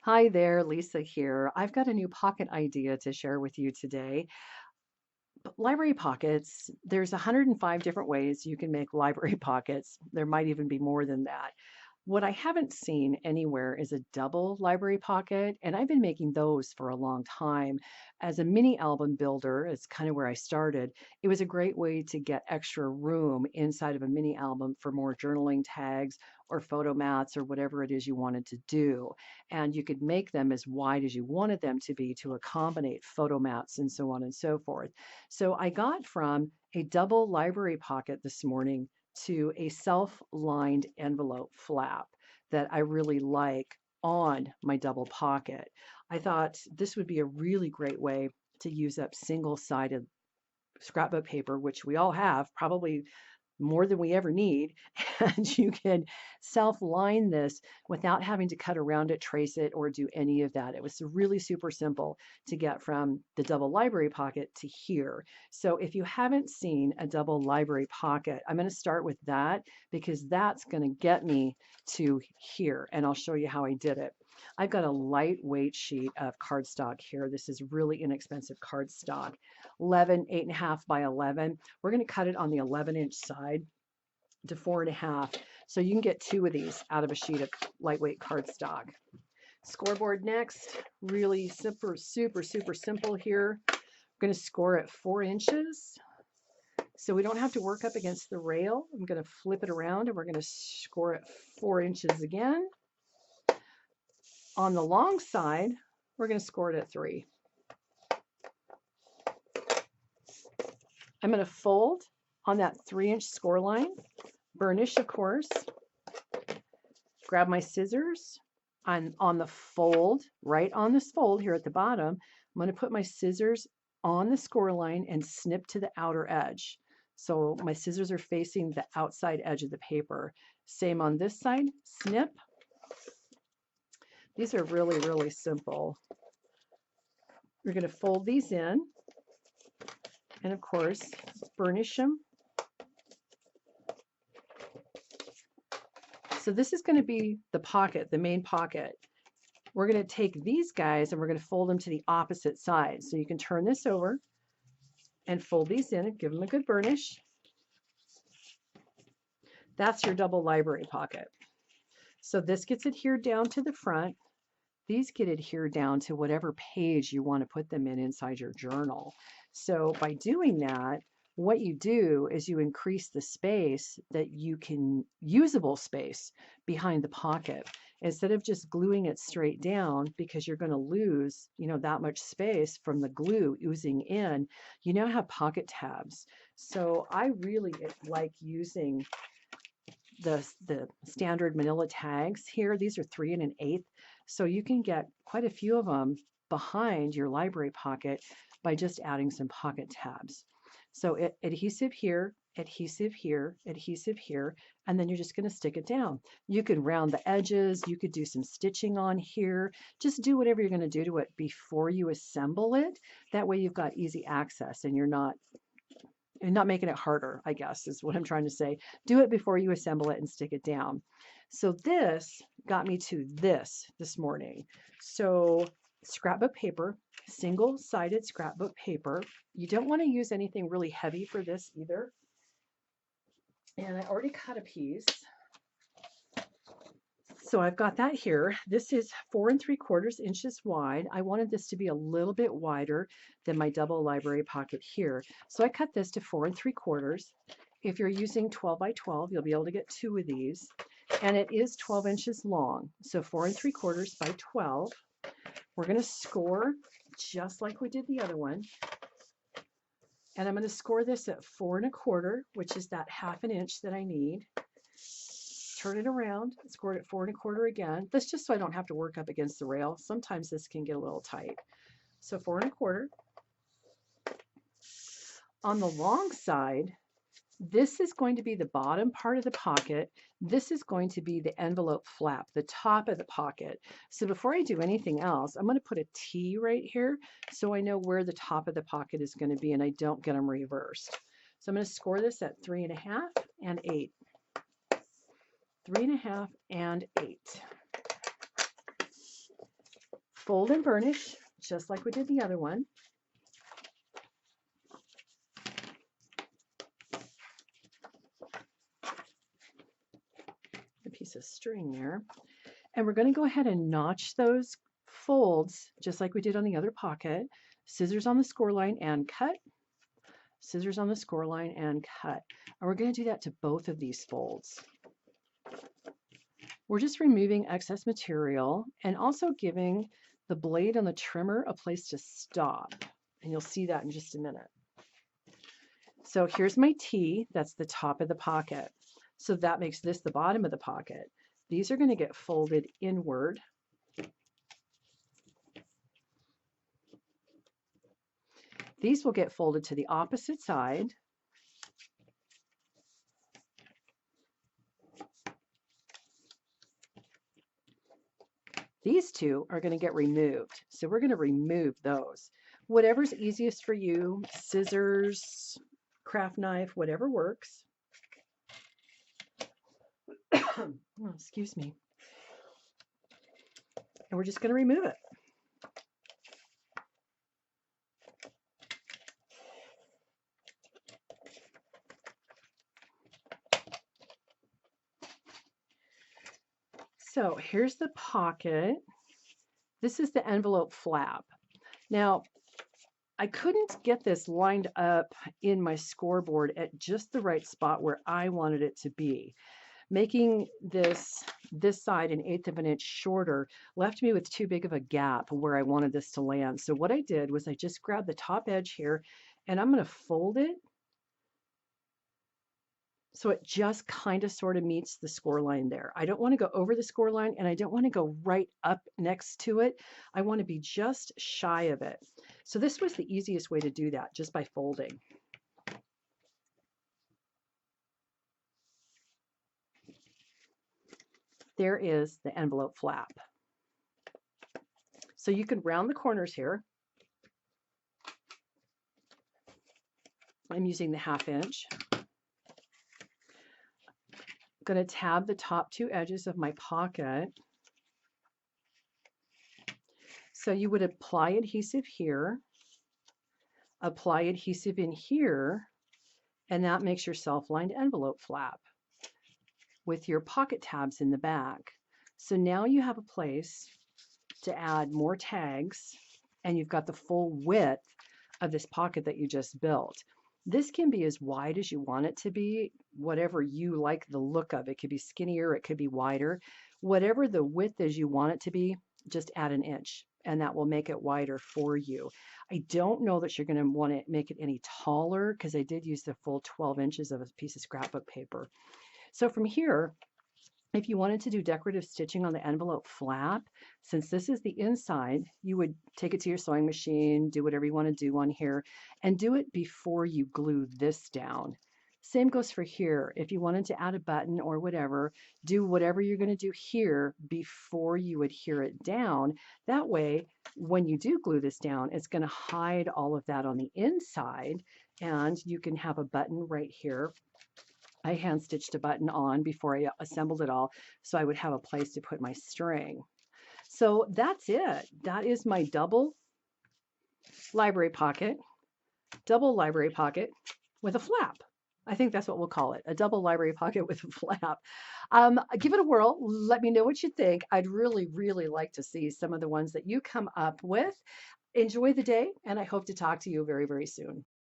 Hi there, Lisa here. I've got a new pocket idea to share with you today. Library pockets, there's 105 different ways you can make library pockets. There might even be more than that. What I haven't seen anywhere is a double library pocket, and I've been making those for a long time. As a mini album builder, it's kind of where I started. It was a great way to get extra room inside of a mini album for more journaling tags or photo mats or whatever it is you wanted to do. And you could make them as wide as you wanted them to be to accommodate photo mats and so on and so forth. So I got from a double library pocket this morning to a self-lined envelope flap that I really like on my double pocket. I thought this would be a really great way to use up single-sided scrapbook paper, which we all have, probably more than we ever need. And you can self-line this without having to cut around it, trace it, or do any of that. It was really super simple to get from the double library pocket to here. So if you haven't seen a double library pocket, I'm going to start with that because that's going to get me to here. And I'll show you how I did it. I've got a lightweight sheet of cardstock here. This is really inexpensive cardstock, 11, 8.5 by 11. We're going to cut it on the 11-inch side to 4.5. So you can get two of these out of a sheet of lightweight cardstock. Scoreboard next, really super, super, super simple here. I'm going to score at 4 inches. So we don't have to work up against the rail. I'm going to flip it around and we're going to score at 4 inches again. On the long side, we're going to score it at 3. I'm going to fold on that 3-inch score line, burnish, of course, grab my scissors on the fold, right on this fold here at the bottom. I'm going to put my scissors on the score line and snip to the outer edge. So my scissors are facing the outside edge of the paper. Same on this side, snip. These are really, really simple. We're going to fold these in and, of course, burnish them. So this is going to be the pocket, the main pocket. We're going to take these guys and we're going to fold them to the opposite side. So you can turn this over and fold these in and give them a good burnish. That's your double library pocket. So this gets adhered down to the front. These get adhered down to whatever page you want to put them in inside your journal. So by doing that, what you do is you increase the space that you can, usable space behind the pocket. Instead of just gluing it straight down because you're going to lose, that much space from the glue oozing in, you now have pocket tabs. So I really like using the standard manila tags here. These are 3 1/8. So you can get quite a few of them behind your library pocket by just adding some pocket tabs. So adhesive here, adhesive here, adhesive here, and then you're just going to stick it down. You could round the edges, you could do some stitching on here. Just do whatever you're going to do to it before you assemble it. That way you've got easy access and you're not making it harder, I guess, is what I'm trying to say. Do it before you assemble it and stick it down. So this got me to this morning. So scrapbook paper, single-sided scrapbook paper. You don't want to use anything really heavy for this either. And I already cut a piece. So I've got that here. This is 4 3/4 inches wide. I wanted this to be a little bit wider than my double library pocket here. So I cut this to 4 3/4. If you're using 12 by 12, you'll be able to get two of these. And it is 12 inches long. So 4 3/4 by 12. We're going to score just like we did the other one. And I'm going to score this at 4 1/4, which is that 1/2 inch that I need. Turn it around, score it at 4 1/4 again. That's just so I don't have to work up against the rail. Sometimes this can get a little tight. So 4 1/4. On the long side, this is going to be the bottom part of the pocket. This is going to be the envelope flap, the top of the pocket. So before I do anything else, I'm going to put a T right here so I know where the top of the pocket is going to be and I don't get them reversed. So I'm going to score this at 3 1/2 and 8. 3 1/2 and 8. Fold and burnish, just like we did the other one. A piece of string there. And we're going to go ahead and notch those folds just like we did on the other pocket. Scissors on the score line and cut. Scissors on the score line and cut. And we're going to do that to both of these folds. We're just removing excess material and also giving the blade on the trimmer a place to stop. And you'll see that in just a minute. So here's my T, that's the top of the pocket. So that makes this the bottom of the pocket. These are going to get folded inward. These will get folded to the opposite side. These two are going to get removed. So we're going to remove those. Whatever's easiest for you, scissors, craft knife, whatever works. Oh, excuse me. And we're just going to remove it. So here's the pocket. This is the envelope flap. Now, I couldn't get this lined up in my scoreboard at just the right spot where I wanted it to be. Making this side 1/8 of an inch shorter left me with too big of a gap where I wanted this to land. So what I did was I just grabbed the top edge here and I'm going to fold it so it just kind of sort of meets the score line there. I don't want to go over the score line and I don't want to go right up next to it. I want to be just shy of it. So this was the easiest way to do that, just by folding. There is the envelope flap. So you can round the corners here. I'm using the 1/2 inch. I'm going to tab the top 2 edges of my pocket. So you would apply adhesive here, apply adhesive in here, and that makes your self-lined envelope flap with your pocket tabs in the back. So now you have a place to add more tags and you've got the full width of this pocket that you just built. This can be as wide as you want it to be, whatever you like the look of. It could be skinnier, it could be wider. Whatever the width is you want it to be, just add 1 inch and that will make it wider for you. I don't know that you're going to want to make it any taller because I did use the full 12 inches of a piece of scrapbook paper. So from here, if you wanted to do decorative stitching on the envelope flap, since this is the inside, you would take it to your sewing machine, do whatever you want to do on here, and do it before you glue this down. Same goes for here. If you wanted to add a button or whatever, do whatever you're going to do here before you adhere it down. That way, when you do glue this down, it's going to hide all of that on the inside, and you can have a button right here. I hand stitched a button on before I assembled it all, so I would have a place to put my string. So that's it. That is my double library pocket with a flap. I think that's what we'll call it, a double library pocket with a flap. Give it a whirl. Let me know what you think. I'd really, really like to see some of the ones that you come up with. Enjoy the day, and I hope to talk to you very, very soon.